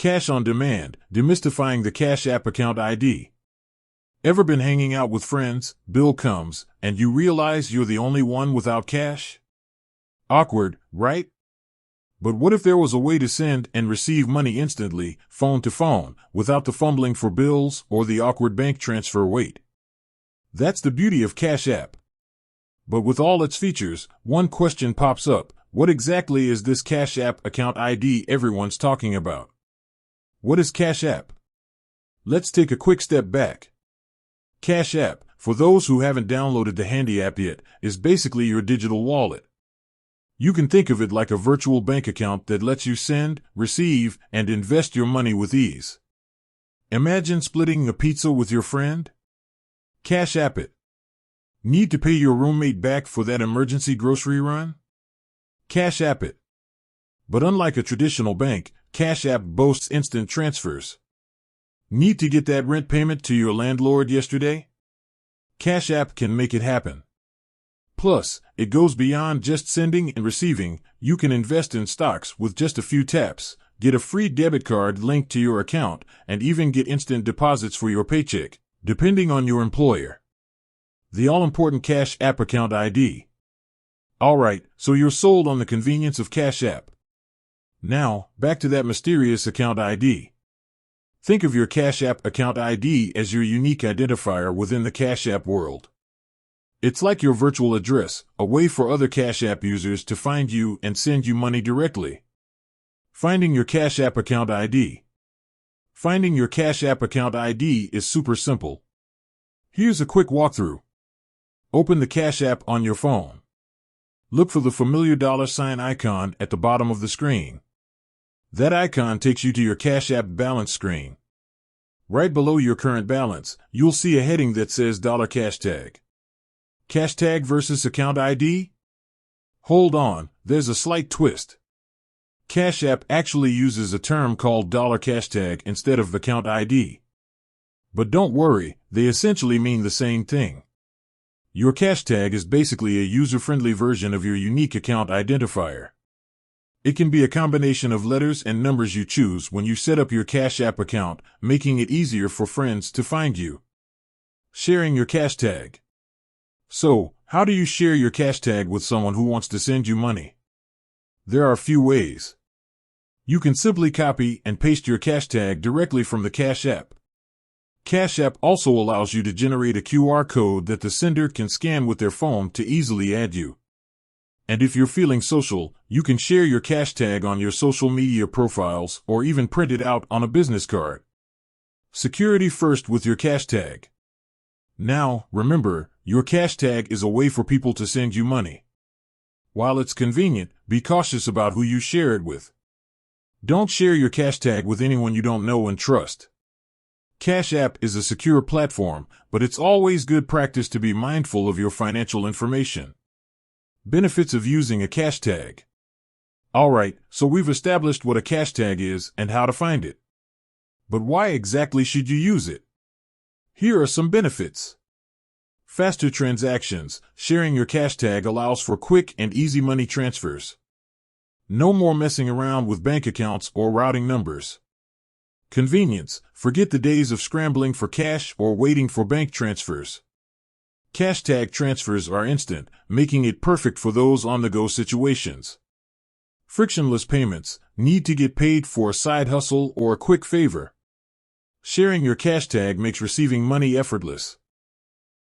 Cash on demand, demystifying the Cash App account ID. Ever been hanging out with friends, bill comes, and you realize you're the only one without cash? Awkward, right? But what if there was a way to send and receive money instantly, phone to phone, without the fumbling for bills or the awkward bank transfer wait? That's the beauty of Cash App. But with all its features, one question pops up. What exactly is this Cash App account ID everyone's talking about? What is Cash App? Let's take a quick step back. Cash App, for those who haven't downloaded the handy app yet, is basically your digital wallet. You can think of it like a virtual bank account that lets you send, receive, and invest your money with ease. Imagine splitting a pizza with your friend? Cash App it. Need to pay your roommate back for that emergency grocery run? Cash App it. But unlike a traditional bank, Cash App boasts instant transfers. Need to get that rent payment to your landlord yesterday? Cash App can make it happen. Plus, it goes beyond just sending and receiving. You can invest in stocks with just a few taps, get a free debit card linked to your account, and even get instant deposits for your paycheck, depending on your employer. The all-important Cash App account ID. Alright, so you're sold on the convenience of Cash App. Now, back to that mysterious account ID. Think of your Cash App account ID as your unique identifier within the Cash App world. It's like your virtual address, a way for other Cash App users to find you and send you money directly. Finding your Cash App account ID. Finding your Cash App account ID is super simple. Here's a quick walkthrough. Open the Cash App on your phone. Look for the familiar $sign icon at the bottom of the screen. That icon takes you to your Cash App balance screen. Right below your current balance, you'll see a heading that says $cash tag. Cash tag versus account ID? Hold on, there's a slight twist. Cash App actually uses a term called $cash tag instead of account ID. But don't worry, they essentially mean the same thing. Your cash tag is basically a user-friendly version of your unique account identifier. It can be a combination of letters and numbers you choose when you set up your Cash App account, making it easier for friends to find you. Sharing your cash tag. So, how do you share your cash tag with someone who wants to send you money? There are a few ways. You can simply copy and paste your cash tag directly from the Cash App. Cash App also allows you to generate a QR code that the sender can scan with their phone to easily add you. And if you're feeling social, you can share your cash tag on your social media profiles or even print it out on a business card. Security first with your cash tag. Now, remember, your cash tag is a way for people to send you money. While it's convenient, be cautious about who you share it with. Don't share your cash tag with anyone you don't know and trust. Cash App is a secure platform, but it's always good practice to be mindful of your financial information. Benefits of using a cash tag. Alright, so we've established what a cash tag is and how to find it. But why exactly should you use it? Here are some benefits. Faster transactions. Sharing your cash tag allows for quick and easy money transfers. No more messing around with bank accounts or routing numbers. Convenience. Forget the days of scrambling for cash or waiting for bank transfers. Cash tag transfers are instant, making it perfect for those on-the-go situations. Frictionless payments. Need to get paid for a side hustle or a quick favor. Sharing your cash tag makes receiving money effortless.